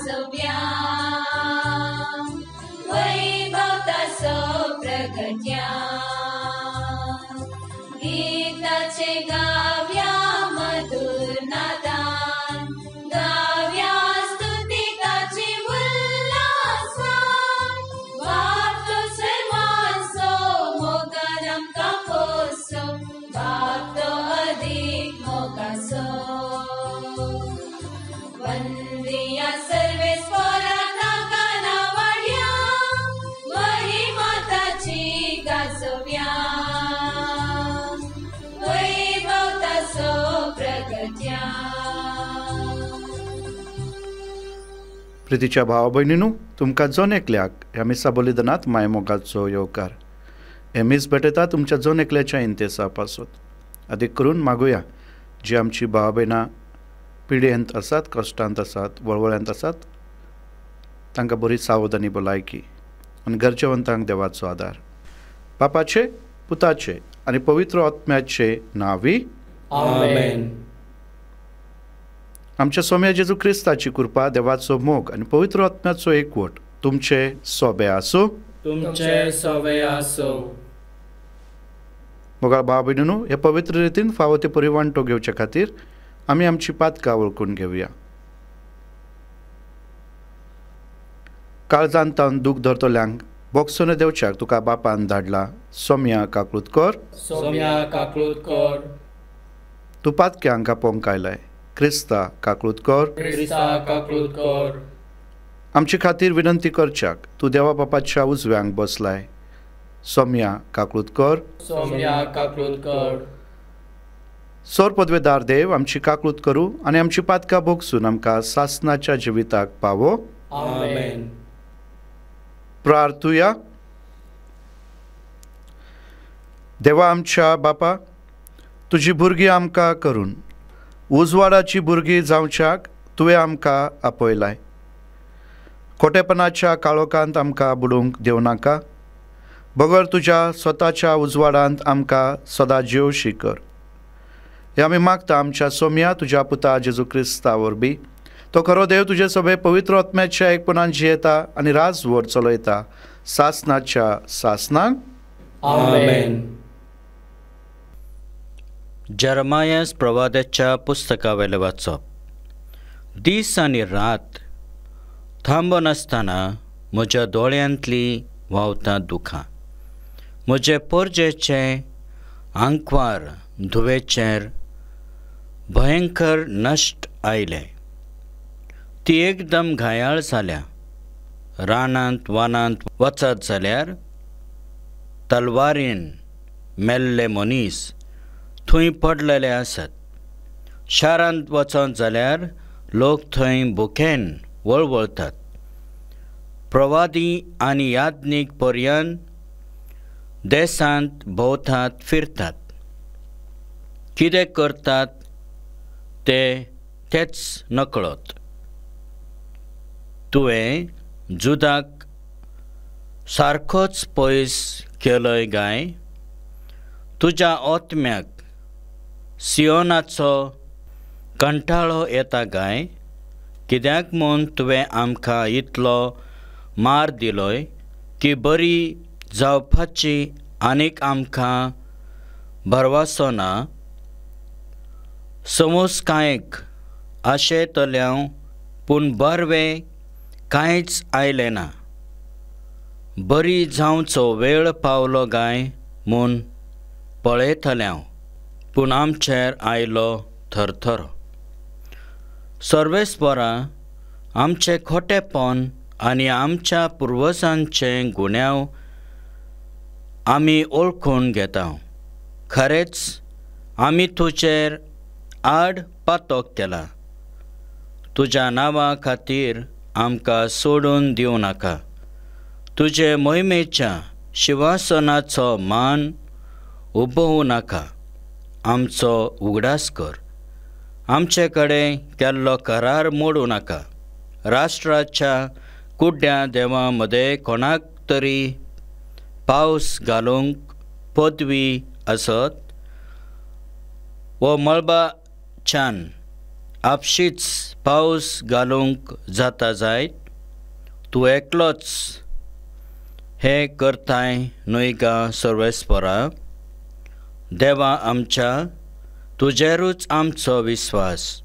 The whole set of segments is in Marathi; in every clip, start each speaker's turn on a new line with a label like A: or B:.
A: गाजव्या वैभवतासो प्रगट्या गीताचे गाव्या मधुर नादान गाव्या स्तुतिकाची उल्हासान वाटतो सर्वांसो मोगाराम कापोसो वाटतो अधिक मोगासो वंदिया सर्वेस्वरा नागाना वाड्या महिमाताची गाजव्या वैभवतासो प्रगट्या.
B: प्रितीच्या भावा भयणीनू, तुमकां जोन एकल्याक ह्या मिसा बलिदानात मायमोगाचो येवकार. हे मीस भेटयता तुमच्या जोन एकल्याच्या इंतेसा पासून. अधिक करून मागुया जी आमची भावा भयणां पिडयेंत आसात, कश्टांत आसात, वळवळ्यांत आसात, तांकां बरी सावधानी भलायकी आनी गरजेवंतांक देवाचो आदार. बापाचे, पुताचे आनी पवित्र आत्म्याचे नांवी
C: आमेन.
B: आमच्या सोम्या जेजू क्रिस्ताची कृपा, देवाचो मोग आनी पवित्र आत्म्याचो एकवट तुमचे सोबे आसूं.
C: तुमचे सवय आसो.
B: मोगाळ भाव भयणीनू, हे पवित्र रितीन फावो ते परिवांटो घेवचे खातीर आमी आमची पातकां वळखून घेवया. काळजांत तावन दूख धरतल्यांक बोगसोने देवच्याक तुका बापान धाडला. सोम्या काकूतकर,
C: सोम्या काकूतकर.
B: तूं पातक्यांक आपोवंक आयलाय. Crysta काकूतकर,
C: Crysta काकूतकर.
B: आमचे खातीर विनंती करच्याक तूं देवा बापाच्या उजव्यांक बसलाय. सोम्या काकूतकर,
C: सोम्या काकूतकर.
B: सोर पदवेदार देव, आमची काकूत करूं आनी आमची पातकां भोगसून आमकां सासनाच्या जिविताक पावो.
C: आमेन.
B: प्रार्थुया. देवा आमच्या बापा, तुजी भुरगीं आमकां करून उजवाडाची भुरगीं जावच्याक तुवें आमकां आपयलाय. खोटेपणाच्या काळोखांत आमकां बुडूंक दिवनाका. बगर तुज्या स्वताच्या उजवाडांत आमकां सदां जेवशी कर. हे आमी मागता आमच्या सोम्या तुज्या पुता जेजू क्रिस्ता वरवीं. तो खरो देव तुजे सभे पवित्र आत्म्याच्या एकपणान जियेता आनी राजवट चलयता सासनाच्या सासनाक.
C: आमेन.
D: जरमायास प्रवादाच्या पुस्तकावेले वाचप. दीस आनी रात थांबून आसतना म्हज्या दोळ्यांतली व्हांवता दुखां. म्हजे पोरजेचे आंकवार धुवेचेर भयंकर नश्ट आयले. ती एकदम घायाळ जाल्या. रानांत वानांत वचत जाल्यार तलवारीन मेल्ले मनीस थंय पडलेले आसात. शारांत वचत जाल्यार लोक थंय भुकेन वळवळटात. प्रवादी आनी याज्ञीक पर्यंत देसांत भोंवतात फिरतात. कितें करतात तेच नकळत. तुवें जुदाक सारकोच पयस केलोय गाय. तुज्या ओतम्याक सियोनाचो कंटाळो येता गाय. कित्याक म्हूण तुवें आमकां इतलो मार दिलोय की बरी जावपाची आनीक आमकां भरवसो ना. समोस कांयक आशेतल्याव पूण बरवें कांयच आयलें ना. बरी जावचो वेळ पावलो गाय म्हूण पळयतल्याव पूण आमचेर आयलो थरथरो. सर्वेस्परा, आमचें खोटेपण आनी आमच्या पुर्वजांचें गुन्यांव आमी ओळखून घेता. खरेंच आमी तुजेर आड पातोक केला. तुज्या नांवा खातीर आमकां सोडून दिवं नाका. तुजे मोहिमेच्या शिवासनाचो मान उबोवू नाका. आमचो उगडास कर. आमचे कडेन केल्लो करार मोडूं नाका. राष्ट्राच्या कुड्ड्या देवां मदें कोणाक तरी पावस घालूंक पदवी आसत वो मळबाच्यान आपशीच पावस घालूंक जाता जायत तूं एकलोच हें करताय न्हय गा सर्वेस्परा. देवा आमच्या तुजेरूच आमचो विस्वास,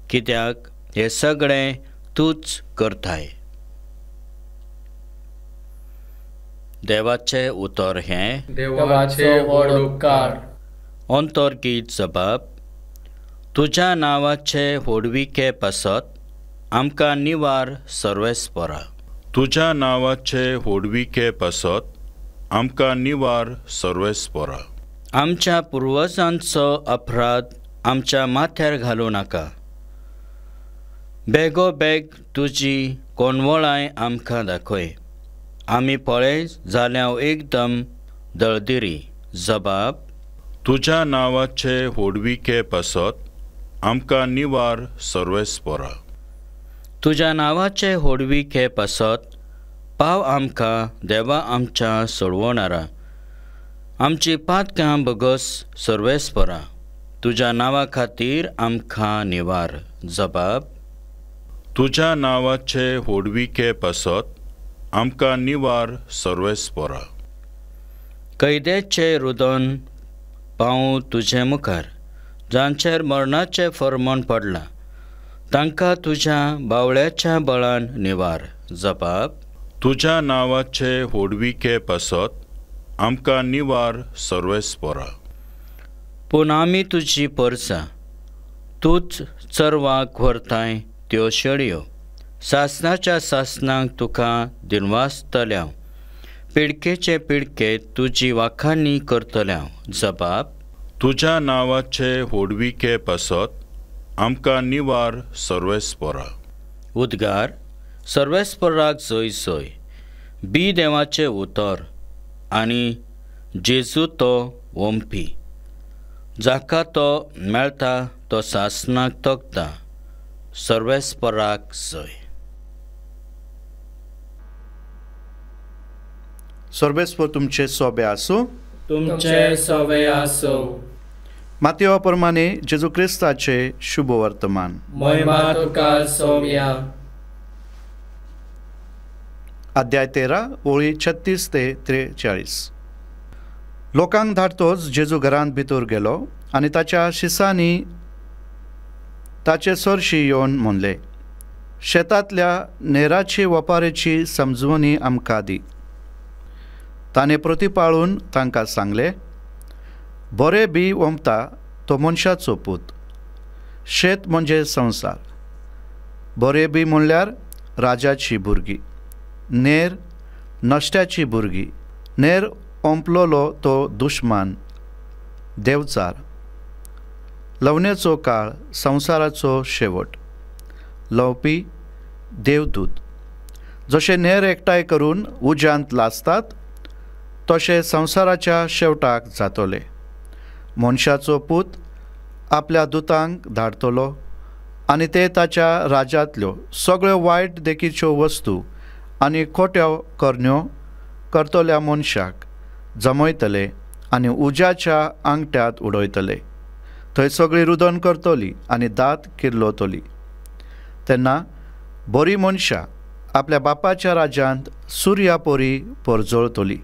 D: कित्याक हें सगळें तूंच करताय. देवाचें उतर हें
C: देवाचो व्हड उपकार.
D: अंतर्गीत जबाब. तुज्या नांवाचे व्हडविके पासत आमकां निवार सर्वेस्परा.
E: तुज्या नांवाचे व्हडविके पासत आमकां निवार सर्वेस्परा.
D: आमच्या पुर्वजांचो अपराध आमच्या माथ्यार घालूं नाका. बेगोबेग तुजी कोणवळाय आमकां दाखय. आमी पळय जाल्यार एकदम दळदिरी. जबाब.
E: तुज्या नांवाचे व्हडविके पासत आमकां निवार सर्वेस्परा.
D: तुज्या नांवाचे व्हडविके पासत पाव आमकां देवा आमच्या सोडवणारा. आमची पातकां बगस सर्वेस्परा. तुज्या नांवा खातीर आमकां निवार. जबाब.
E: तुज्या नांवाचे व्हडविके पासत आमकां निवार सर्वेस्परा.
D: कैदेचे रुदन पावूं तुजे मुखार, जांचेर मरणाचें फर्मोण पडलां, तांकां तुज्या बावळ्याच्या बळान निवार. जबाब.
E: तुज्या नांवाचे व्हडविके पासत आमकां निवार सर्वेस्परा.
D: पूण आमी तुजी परसां, तूंच चरवाक व्हरताय त्यो शेळयो. सासणाच्या सासणांक तुका दिनवासतल्या, पिडकेचे पिडके तुजी वाखाणी करतल्या. जबाब.
E: तुज्या नांवाचे व्हडविके पासत आमकां निवार सर्वेस्परा.
D: उद्गार. सर्वेस्पराक जय जय. बी देवाचें उतर आनी जेजू तो वंपी, जाका तो मेळटा तो सासणाक तोखता. सर्वेस्पराक जय.
B: सर्वेस्पर तुमचे सोबे आसूं.
C: तुमचे सवे आसो.
B: मातयेवा प्रमाणे जेजू क्रिस्ताचे शुभ वर्तमान.
C: महिमा तुका सौम्या.
B: अध्याय 13 ओळी 36 ते 43. लोकांक धाडतोच जेजू घरांत भितर गेलो आनी ताच्या शिसांनी ताचे सरशी येवन म्हणले, शेतांतल्या नेराची वपारेची समजवणी आमकां दी. ताणें प्रतिपाळून तांकां सांगलें, बरे बी वंपता तो मनशाचो पूत. शेत म्हणजे संवसार. बरे बी म्हणल्यार राजाची भुरगीं. नेर नश्ट्याची भुरगीं. नेर ओंपलोलो तो दुश्मान, देवचार. लवणेचो काळ संवसाराचो शेवट. लवपी देवदूत. जशे नेर एकठांय करून उज्यांत लासतात, तशे संवसाराच्या शेवटाक जातोले. मनशाचो पूत आपल्या दुतांक धाडतलो आनी ते ताच्या राज्यांतल्यो सगळ्यो वायट देखीच्यो वस्तू आनी खोट्यो करण्यो करतल्या मनशाक जमयतले आनी उज्याच्या आंगठ्यांत उडयतले. थंय सगळीं रुदन करतली आनी दात किर्लोतली. तेन्ना बरी मनशां आपल्या बापाच्या राज्यांत सुर्या पोरी परजळतली.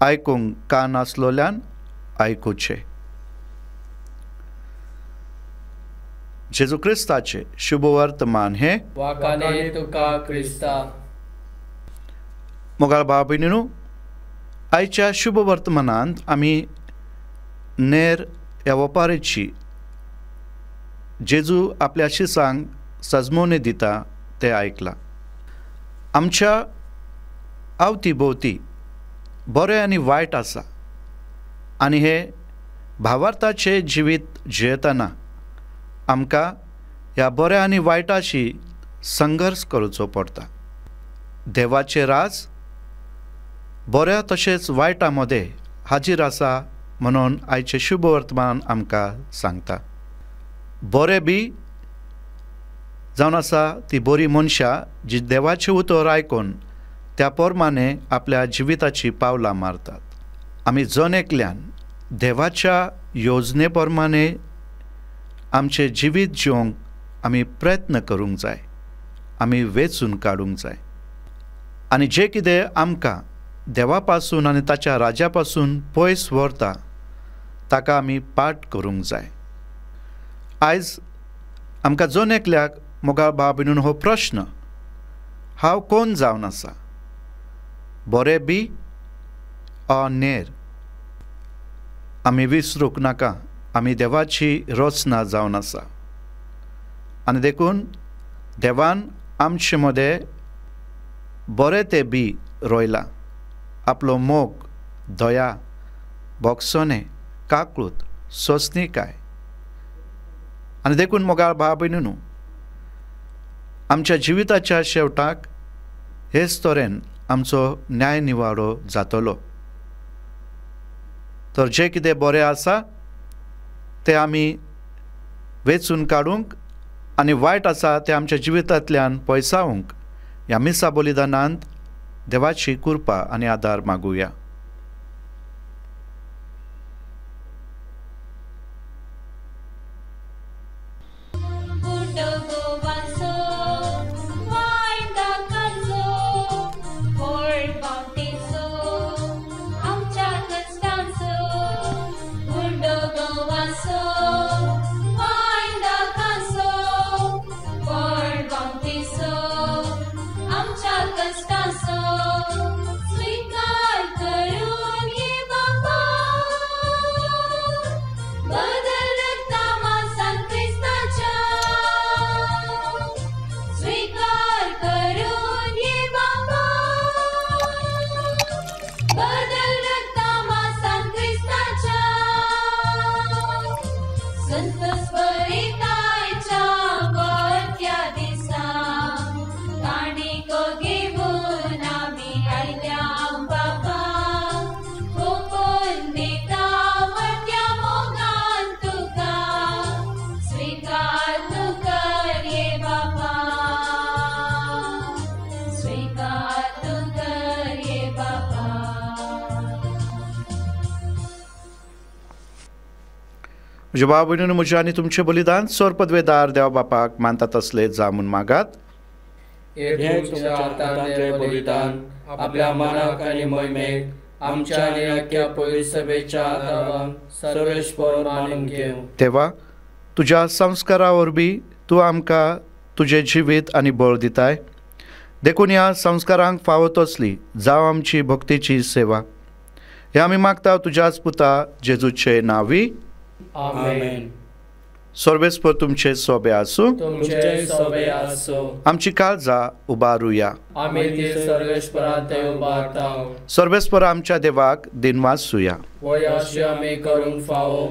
B: आयकूंक कान आसलोल्यान आयकुचे. जेजू क्रिस्ताचे शुभ वर्तमान हे
C: वाखाणे तुका क्रिस्ता.
B: मोगाळ भाव भयणीनो, आयच्या शुभ वर्तमानांत आमी नेर ह्या वपारेची जेजू आपल्या शिसांक सजमोवणी दिता तें आयकलां. आमच्या आवती भोवती बरें आनी वायट आसा आनी हे भावार्थाचें जिवीत जियेतना आमकां ह्या बऱ्या आनी वायटाशी संघर्श करचो पडटा. देवाचें राज बऱ्या तशेंच वायटा मदें हाजीर आसा म्हणून आयचें शुभ वर्तमान आमकां सांगता. बरें बी जावन आसा ती बरी मनशां जी देवाचें उतर आयकून त्या प्रमाणे आपल्या जिविताची पावलां मारतात. आमी जन एकल्यान देवाच्या योजने प्रमाणे आमचें जिवीत जिवंक आमी प्रयत्न करूंक जाय, आमी वेचून काडूंक जाय. आनी जें कितें आमकां देवा पासून आनी ताच्या राज्या पासून पयस व्हरता ताका आमी पाट करूंक जाय. आयज आमकां जोन एकल्याक मोगाळ भाव भयणीनो हो प्रश्न, हांव कोण जावन आसा, बरें बी ओ नेर? आमी विसरूंक नाका, आमी देवाची रचना जावन आसा. आनी देखून देवान आमचे मदें बरें तें बी रोयलां. आपलो मोग, दया, बोगसोने, काकूट, सोंसणीकाय. आनी देखून मोगाळ भाव भयणीनो, आमच्या जिविताच्या शेवटाक हेच तरेन आमचो न्याय निवाडो जातलो. तर जें कितें बरें आसा तें आमी वेचून काडूंक आनी वायट आसा तें आमच्या जिवितांतल्यान पयसावंक ह्या मिसा बलिदानांत देवाची कृपा आनी आदार मागुया. म्हज्या भाव भयणीनो, म्हजें आनी तुमचें बलिदान सोर पदवेदार देवा बापाक मानतात तसलें जा म्हूण मागात.
C: हे तुमच्या हातांतलें बलिदान आपल्या मानाक आनी मोहिमेक आमच्या आनी आख्या पवित्र सभेच्या आदारान सर्वेश्वर मानून घेवं.
B: देवा, तुज्या संस्कारा वरवीं तूं आमकां तुजें जिवीत आनी बळ दिताय. देखून ह्या संस्कारांक फावो तसली जावं आमची भक्तीची सेवा. हें आमी मागता तुज्याच पुता जेजूचे नांवी.
C: आमेन.
B: सर्वेस्पर तुमचे सोबे आसूं.
C: तुमचे सोबे आसूं.
B: आमची काळजां उबारुया.
C: आमी ती सर्वेश्वरांत उबारतांव.
B: सर्वेस्पर आमच्या देवाक दिनवासूया.
C: वय अशें आमी करूंक फावो.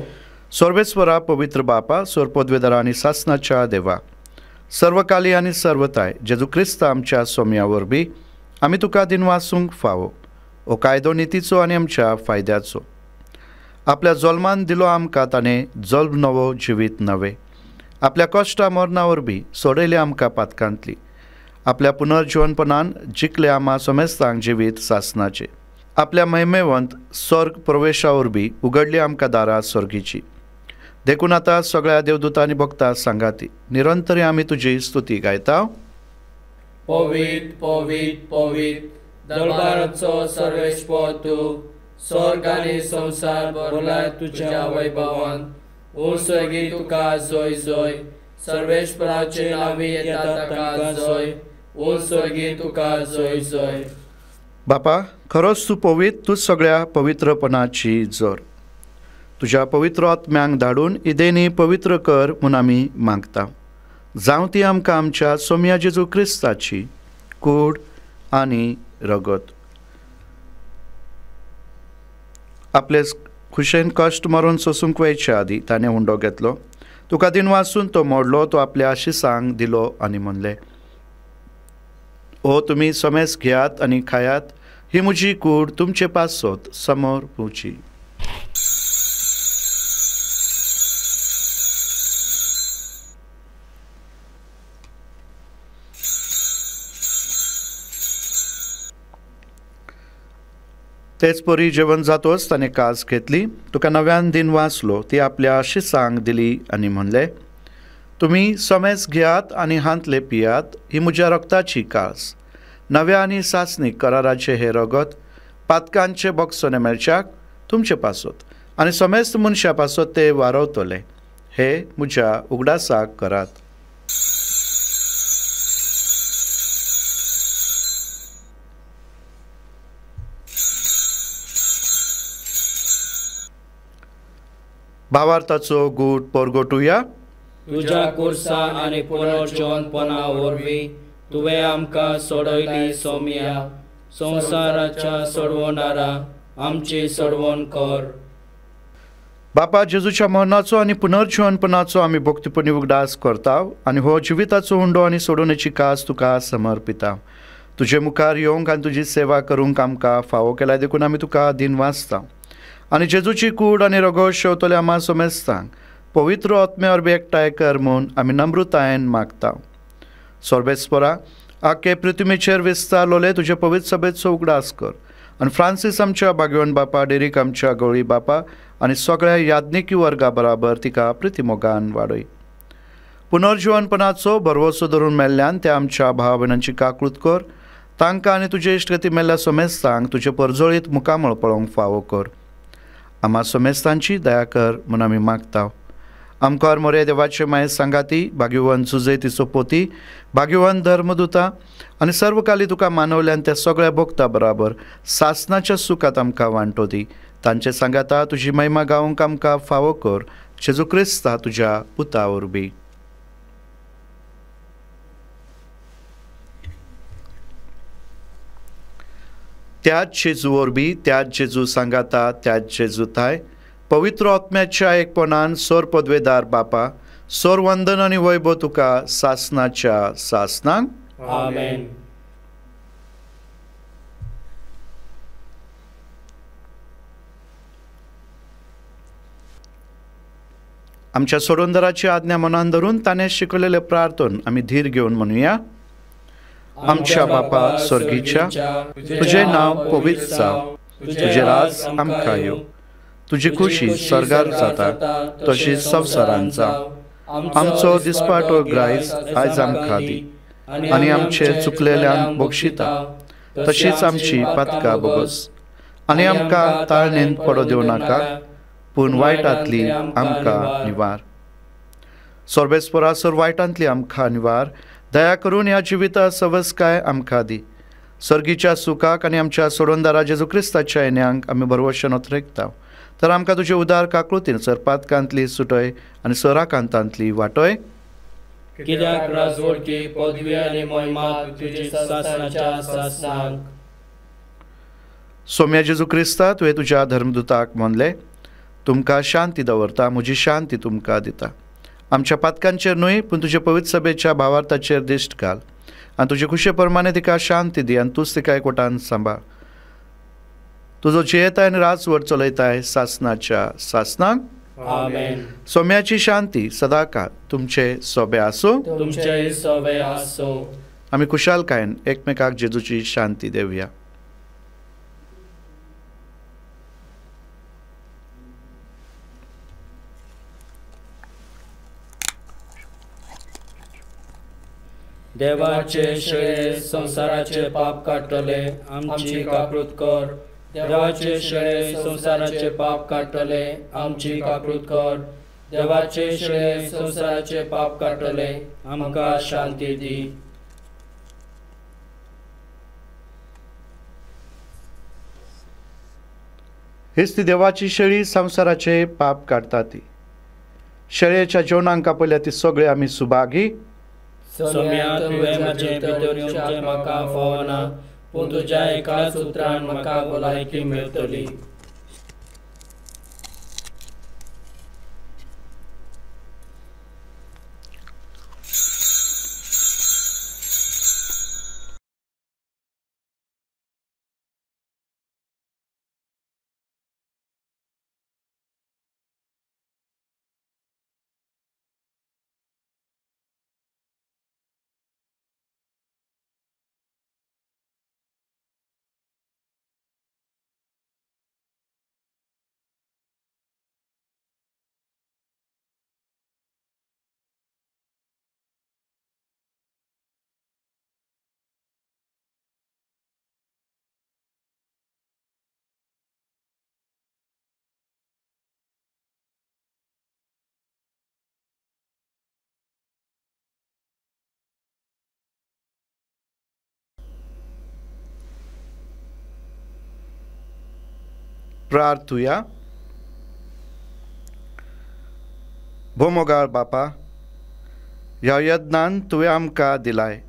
B: सर्वेस्परा पवित्र बापा, सोर पदवेदारा आनी सासणाच्या देवा, सर्वकाली आनी सर्वताय जेजू क्रिस्त आमच्या सोम्या वरवीं आमी तुका दिनवासूंक फावो. हो कायदो नितीचो आनी आमच्या फायद्याचो. आपल्या जल्मान दिलो आमकां ताणें जल्म नवो जिवीत नवें. आपल्या कश्टा मरणा वरवीं सोडयले आमकां पातकांतली. आपल्या पुनर्जिवनपणान जिखले आम्हा समेस्तांक जिवीत सासणाचे. आपल्या महिमेवंत स्वर्ग प्रवेशा वरवीं उगडली आमकां दारां स्वर्गीची. देखून आतां सगळ्या देवदूतांनी भक्तां सांगाती निरंतरी आमी तुजी स्तुती गायता.
C: पवित्र पवित्र पवित्र दरबाराचो सर्वेश्वर तूं, स्वर्ग आनी संवसार भरलाय तुज्या वैभवान. उंचगी तुका जय जय, सर्वेश्वराचे नांवी येता ताका जय. उंचगी तुका जय जय.
B: बापा, खरोच तूं पवित्र, तूं सगळ्या पवित्रपणाची जोर. तुज्या पवित्र आत्म्यांक धाडून इदेनी पवित्र कर म्हूण आमी मागता. जावं ती आमकां आमच्या सोम्या जेजू क्रिस्ताची कूड आनी रगत. आपले खुशेन कश्ट मारून सोसूंक वयच्या आदी ताणें हुंडो घेतलो. तुका दिनवासून तो मोडलो, तो आपल्या आशिसांक दिलो आनी म्हणलें, ओ तुमी समेस घेयात आनी खायात, ही म्हजी कूड तुमचे पासत समोर पोवची. तेच परी जेवण जातोच ताणें कास घेतली, तुका नव्यान दिन वाचलो, ती आपल्या शिसांक दिली आनी म्हणलें, तुम्ही समेस घेयात आणि हांतले पियात, ही म्हज्या रक्ताची कास. नव्या आनी सासणीक कराराचे हे रगत पातकांचे बगसोने मेळच्याक तुमचे पासत आनी समेस्त मनशा पासत ते वारवतले. हे म्हज्या उगडासाक करात. भावार्थाचो गूट परगोटुया.
C: तुझ्या कुर्सा आणि पुनर्जीवनपणा वरवीं तुवें आमकां सोडयली सोम्या. संवसाराच्या सोडवणारा आमची सोडवण कर.
B: बापा जेजूच्या मरणाचो आनी पुनर्जीवनपणाचो आमी भक्तीपणी उगडास करता आनी हो जिविताचो हुंडो आनी सोडवणेची कास तुका समर्पिता. तुजे मुखार येवंक आनी तुजी सेवा करूंक आमकां फावो केल्या देखून आमी तुका दिनवासता. आनी जेजूची कूड आनी रगत शेवतले आमा सोमेस्तांक पवित्र आत्मे वरवीं एकठांय कर म्हूण आमी नम्रतायेन मागता. सोर्बेस्परा आख्खे पृथ्वीचेर विस्तारलोले तुजे पवित्र सभेचो उगडास कर आनी फ्रांसीस आमच्या भाग्यवन बापा, डेरीक आमच्या गवळी बापा आनी सगळ्या याज्ञिकी वर्गा बराबर तिका प्रितीमोगान वाडय. पुनर्जीवनपणाचो भरवोसो धरून मेल्ल्यान त्या आमच्या भाव भयणांची काकूळट कर. तांकां आनी तुजे इश्टगती मेल्ल्या सोमेस्तांक तुजे परजळीत मुखामळ पळोवंक फावो कर. आम्हा सोमेस्तांची दया कर म्हूण आमी मागता. आमकां मोरे देवाचे माये सांगाती, भाग्यवन जुजय तिचो पोती, भाग्यवन धर्मदुता आनी सर्वकाली तुका मानवल्यान त्या सगळ्या भक्ता बराबर सासनाच्या सुखात आमकां वांटो दी. तांचे सांगाता तुजी महिमा गावंक आमकां फावो कर. जेजू क्रिस्ता तुज्या पुता वरवीं. त्याच जेजू वरवीं, त्याच जेजू सांगाता, त्याच जेजूताय पवित्र आत्म्याच्या एकपणान सोर पदवेदार बापा, सोर वंदन आनी वैभव तुका सासनाच्या सासनांक.
C: आमेन.
B: आमच्या सोडवंदराची आज्ञा मनान धरून ताणें शिकवलेले प्रार्थन आमी धीर घेवन म्हणुया. आमच्या बापा स्वर्गीच्या, तुझे नाव पवित्र जावं, तुझे राज आमकां येवं, तुजी खुशी स्वर्गार जाता तशीच संवसारांत जावं. आमचो दिसपाटो ग्रायज आयज आमकां दी आनी आमचे चुकलेल्यांक बक्षिता तशीच आमची पातकां बोगस आनी आमकां ताळणेंत पडो दिवं नाका, पूण वायटांतली आमकां निवार. सोर्बेस्परा सोर वायटांतली आमकां निवार. दया करून ह्या जिविता सवस्काय आमकां दी. सर्गीच्या सुखाक आनी आमच्या सोडवंदारा जेजू क्रिस्ताच्या येण्याक आमी भरवशेन उतरेकता. तर आमकां तुजे उदार काकळुतीन सरपातकांतली सुटय आनी सराकांतांतली वाटय.
C: कित्याक राजवटी पदवी आनी महिमा तुजी सासनाच्या सासनांक.
B: सोम्या जेजू क्रिस्ता तुवें तुज्या धर्मदुताक म्हणले, तुमकां शांती दवरता, म्हजी शांती तुमकां दिता. आमच्या पातकांचेर न्हय पूण तुजे पवित्र सभेच्या भावार्थाचेर दिश्ट घाल आनी तुजे खुशे प्रमाणे तिका शांती दी आनी तूंच तिका एकवटान सांबाळ. तुजो जियेताय आनी राजवट चलयताय सासनाच्या सासनांक.
C: आमेन.
B: सोम्याची शांती सदांकाळ तुमचे सोबे आसूं.
C: तुमचे सोबे आसो.
B: आमी खुशालकायेन एकमेकाक जेजूची शांती देवया.
C: देवाचे शेळे संसाराचे पाप काटले आमची काकूळट कर. देवाचे शेळे संसाराचे पाप काटले आमची काकूळट कर. देवाचे शेळे संसाराचे पाप काटले आमकां शांती दी.
B: हीच ती देवाची शेळी संसाराचे पाप काडटा ती. शेळयेच्या जेवणांक आपयल्या ती सगळे आमी सुभागी.
C: सोम्या तुवें म्हजें भितर येवचें म्हाका फावना, पूण तुज्या एकाच उतरान म्हाका भलायकी मेळटली.
B: प्रार्थुया. भोवमोगाळ बापा, ह्या यत्नान तुवें आमकां दिलाय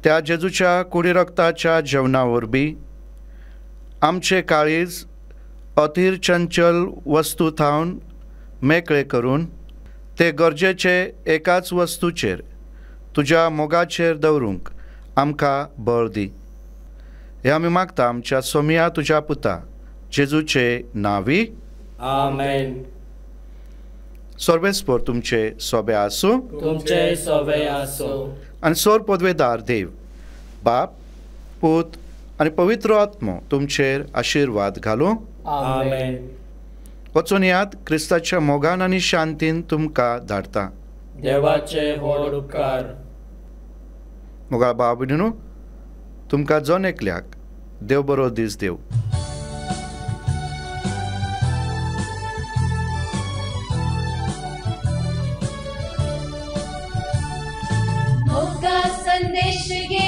B: त्या जेजूच्या कुडी रक्ताच्या जेवणा वरवीं आमचे काळीज अधीर चंचल वस्तू थावन मेकळे करून ते गरजेचे एकाच वस्तूचेर तुज्या मोगाचेर दवरूंक आमकां बळ दी. हे आमी मागता आमच्या सोमिया तुज्या पुता जेजूचे नांवी.
C: आमेन.
B: सर्वेस्पर तुमचे सोबे आसूं.
C: तुमचे सोबे आसो.
B: आनी सोर पदवेदार देव बाप, पूत आनी पवित्र आत्मो तुमचेर आशिर्वाद घालूं.
C: आमेन.
B: वचून यात क्रिस्ताच्या मोगान आनी शांतीन तुमकां धाडटा.
C: देवाचे व्हड उपकार.
B: मोगाळ भाव भयणीनो, तुमकां जन एकल्याक देव बरो दीस देव.
A: मोगा संदेश घे